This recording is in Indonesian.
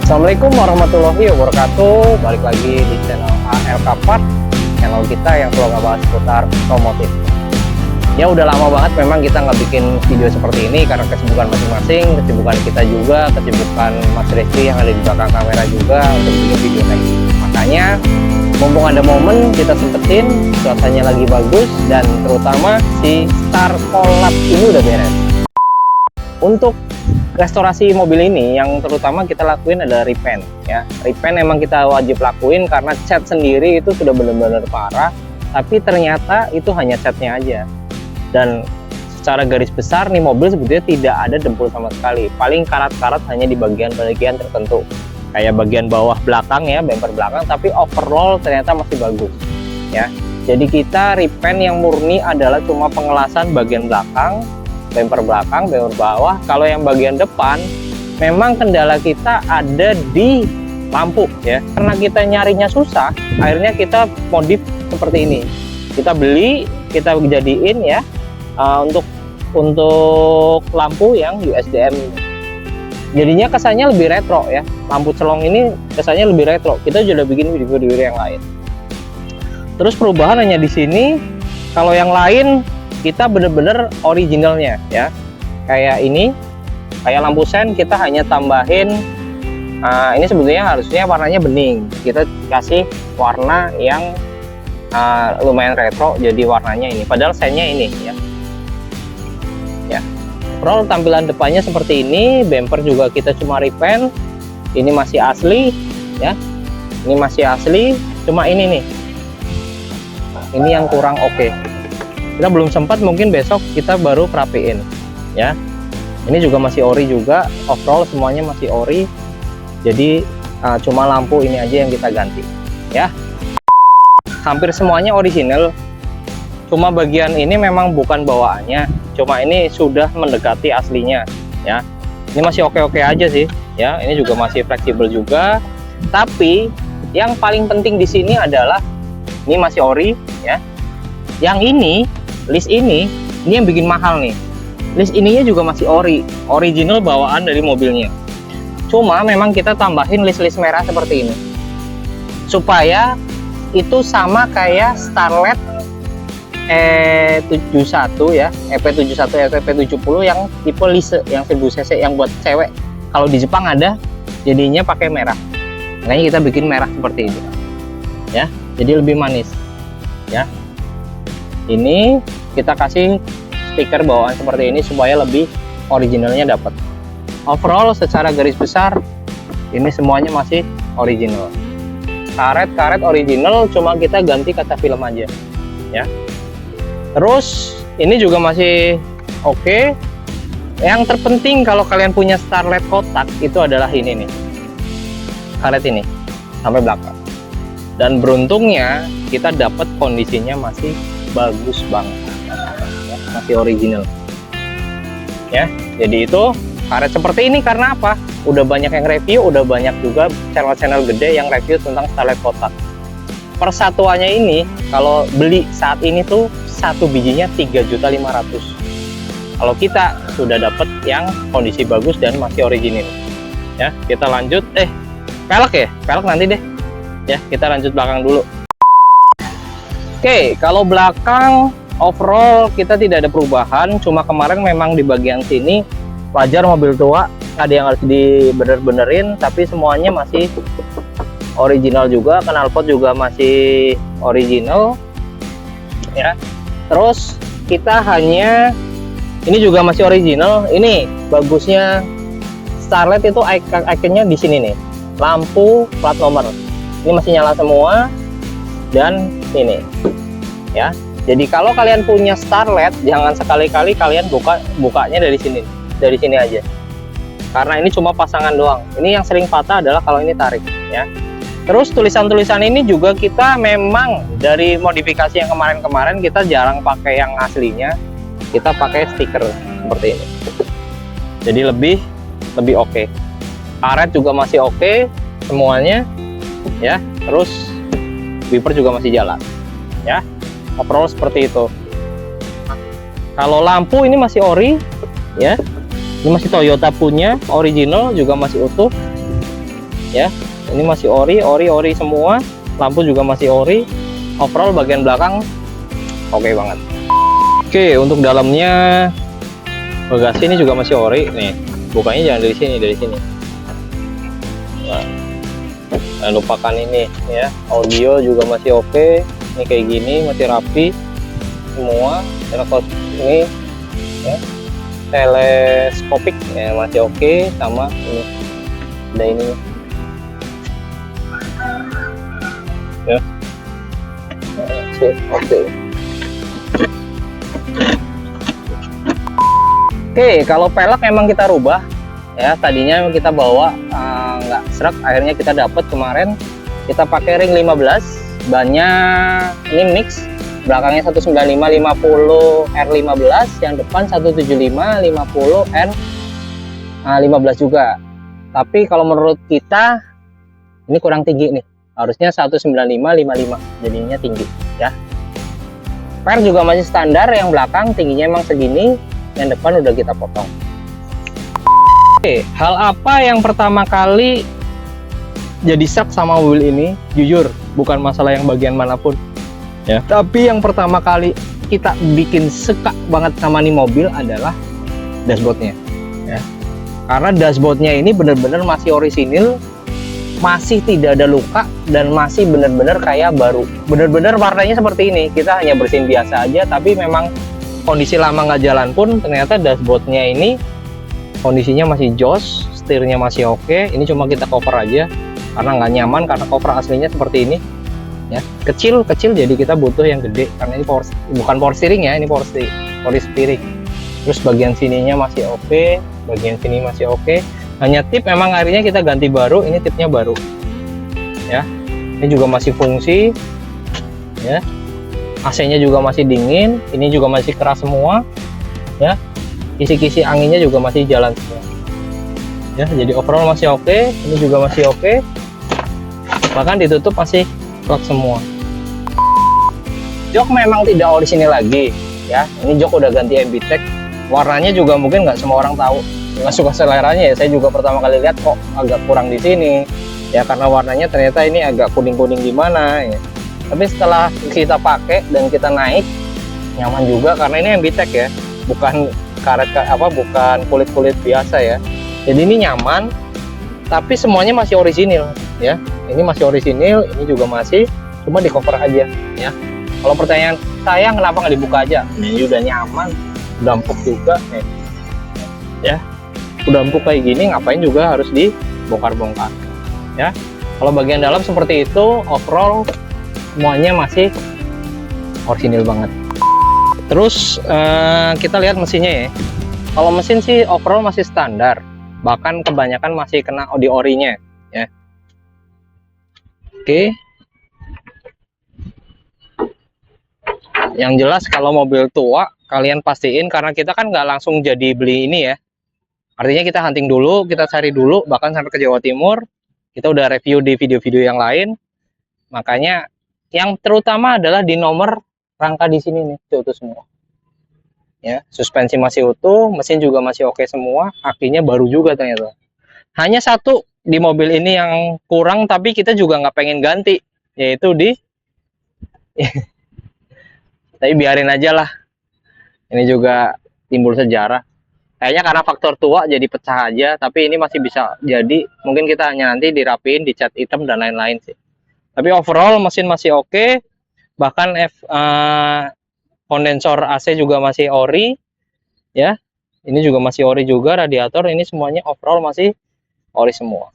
Assalamualaikum warahmatullahi wabarakatuh. Balik lagi di channel ALK Part, channel kita yang selalu ngebahas seputar otomotif. Ya udah lama banget memang kita nggak bikin video seperti ini karena kesibukan masing-masing, kesibukan kita juga, kesibukan Mas Rizky yang ada di belakang kamera juga untuk bikin video kayak gini. Makanya mumpung ada momen kita sempetin, cuacanya lagi bagus dan terutama si Star Collab ini udah beres. Untuk restorasi mobil ini yang terutama kita lakuin adalah repaint ya. Repaint emang kita wajib lakuin karena cat sendiri itu sudah benar-benar parah, tapi ternyata itu hanya catnya aja. Dan secara garis besar nih mobil sebetulnya tidak ada dempul sama sekali, paling karat-karat hanya di bagian-bagian tertentu kayak bagian bawah belakang ya, bumper belakang, tapi overall ternyata masih bagus ya. Jadi kita repaint yang murni adalah cuma pengelasan bagian belakang, bumper belakang, bumper bawah. Kalau yang bagian depan memang kendala kita ada di lampu ya, karena kita nyarinya susah, akhirnya kita modif seperti ini. Kita beli, kita jadiin ya untuk lampu yang USDM. Jadinya kesannya lebih retro ya. Lampu celong ini kesannya lebih retro. Kita sudah bikin video-video yang lain. Terus perubahan hanya di sini. Kalau yang lain kita bener-bener originalnya ya, kayak ini, kayak lampu sen kita hanya tambahin ini sebetulnya harusnya warnanya bening, kita kasih warna yang lumayan retro, jadi warnanya ini, padahal sennya ini ya. Overall tampilan depannya seperti ini, bumper juga kita cuma repaint, ini masih asli ya, ini masih asli, cuma ini nih, ini yang kurang oke. Kita belum sempat, mungkin besok kita baru rapiin ya. Ini juga masih ori juga, overall semuanya masih ori, jadi cuma lampu ini aja yang kita ganti ya. Hampir semuanya original, cuma bagian ini memang bukan bawaannya, cuma ini sudah mendekati aslinya ya. Ini masih oke-oke aja sih ya, ini juga masih fleksibel juga. Tapi yang paling penting di sini adalah ini masih ori ya. Yang ini, list ini yang bikin mahal nih. List ininya juga masih original bawaan dari mobilnya. Cuma memang kita tambahin list-list merah seperti ini supaya itu sama kayak Starlet E71 ya, EP71, EP70 yang tipe lise yang 1000 cc yang buat cewek. Kalau di Jepang ada, jadinya pakai merah. Makanya kita bikin merah seperti ini ya, jadi lebih manis ya. Ini kita kasih stiker bawaan seperti ini supaya lebih originalnya dapat. Overall secara garis besar ini semuanya masih original. Karet original, cuma kita ganti kaca film aja ya. Terus ini juga masih oke. Yang terpenting kalau kalian punya Starlet kotak itu adalah ini nih, karet ini sampai belakang. Dan beruntungnya kita dapat kondisinya masih bagus banget ya, masih original ya. Jadi itu karet seperti ini karena apa? Udah banyak yang review, udah banyak juga channel-channel gede yang review tentang Starlet kotak. Persatuannya ini kalau beli saat ini tuh satu bijinya 3.500.000. Kalau kita sudah dapat yang kondisi bagus dan masih original ya. Kita lanjut pelek nanti deh ya, kita lanjut belakang dulu. Oke, kalau belakang overall kita tidak ada perubahan, cuma kemarin memang di bagian sini wajar mobil tua ada yang harus dibener-benerin, tapi semuanya masih original juga. Knalpot juga masih original ya. Terus kita hanya ini juga masih original. Ini bagusnya Starlet itu ikonnya di sini nih, lampu plat nomor ini masih nyala semua, dan ini ya. Jadi kalau kalian punya Starlet, jangan sekali-kali kalian bukanya dari sini aja, karena ini cuma pasangan doang. Ini yang sering patah adalah kalau ini tarik ya. Terus tulisan-tulisan ini juga kita memang dari modifikasi yang kemarin-kemarin kita jarang pakai yang aslinya, kita pakai stiker seperti ini. Jadi lebih oke. Karet juga masih oke semuanya ya. Terus wiper juga masih jalan ya. Overall seperti itu. Kalau lampu ini masih ori ya. Ini masih Toyota punya, original juga masih utuh. ya. Ini masih ori semua, lampu juga masih ori. Overall bagian belakang oke banget. Oke, untuk dalamnya bagasi ini juga masih ori nih. Bukanya jangan dari sini. Nah, lupakan ini ya. Audio juga masih oke. Ini kayak gini masih rapi semua. Ini ya, teleskopik ya, masih oke. Sama ini ada ini ya. Oke. Oke, kalau pelek emang kita rubah ya. Tadinya kita bawa nggak serak, akhirnya kita dapat kemarin. Kita pakai ring 15, bannya ini mix, belakangnya 195 50 R15, yang depan 175 50 R15 juga. Tapi kalau menurut kita ini kurang tinggi nih, harusnya 195 55, jadinya tinggi ya. Per juga masih standar, yang belakang tingginya emang segini, yang depan udah kita potong. Oke, hal apa yang pertama kali jadi shock sama mobil ini? Jujur, bukan masalah yang bagian manapun ya, tapi yang pertama kali kita bikin suka banget sama nih mobil adalah dashboardnya ya. Karena dashboardnya ini bener-bener masih orisinil, masih tidak ada luka, dan masih bener-bener kayak baru. Bener-bener warnanya seperti ini. Kita hanya bersihin biasa aja, tapi memang kondisi lama nggak jalan pun ternyata dashboardnya ini kondisinya masih jos, setirnya masih oke. Ini cuma kita cover aja karena nggak nyaman, karena cover aslinya seperti ini ya, kecil jadi kita butuh yang gede karena ini bukan power steering ya, ini power steering. Terus bagian sininya masih oke, bagian sini masih oke. Hanya tip memang akhirnya kita ganti baru, ini tipnya baru ya. Ini juga masih fungsi ya. AC-nya juga masih dingin, ini juga masih keras semua ya. Kisi-kisi anginnya juga masih jalan semua ya. Jadi overall masih oke. Ini juga masih oke, bahkan ditutup masih plug semua. Jok memang tidak orisinil lagi ya. Ini jok udah ganti MBTEK. Warnanya juga mungkin nggak semua orang tahu, nggak suka seleranya ya. Saya juga pertama kali lihat kok agak kurang di sini ya, karena warnanya ternyata ini agak kuning-kuning gimana ya. Tapi setelah kita pakai dan kita naik, nyaman juga karena ini MBTEK ya, bukan karet bukan kulit biasa ya. Jadi ini nyaman, tapi semuanya masih orisinil ya. Ini masih orisinil, ini juga masih, cuma di cover aja ya. Kalau pertanyaan saya kenapa nggak dibuka aja? Ini udah nyaman, udah empuk juga nih ya. Udah empuk kayak gini, ngapain juga harus dibongkar-bongkar ya. Kalau bagian dalam seperti itu, overall semuanya masih orisinil banget. Terus kita lihat mesinnya ya. Kalau mesin sih overall masih standar, bahkan kebanyakan masih kena di orinya ya. Oke. Yang jelas kalau mobil tua kalian pastiin, karena kita kan nggak langsung jadi beli ini ya. Artinya kita hunting dulu, kita cari dulu, bahkan sampai ke Jawa Timur. Kita udah review di video-video yang lain. Makanya yang terutama adalah di nomor rangka di sini nih, utuh semua. Ya, suspensi masih utuh, mesin juga masih oke semua, akinya baru juga ternyata. Hanya satu di mobil ini yang kurang, tapi kita juga nggak pengen ganti, yaitu di tapi biarin aja lah. Ini juga timbul sejarah. Kayaknya karena faktor tua jadi pecah aja, tapi ini masih bisa jadi. Mungkin kita hanya nanti dirapiin, dicat hitam dan lain-lain sih. Tapi overall mesin masih oke, bahkan kondensor AC juga masih ori ya. Ini juga masih ori juga, radiator ini semuanya overall masih ori semua.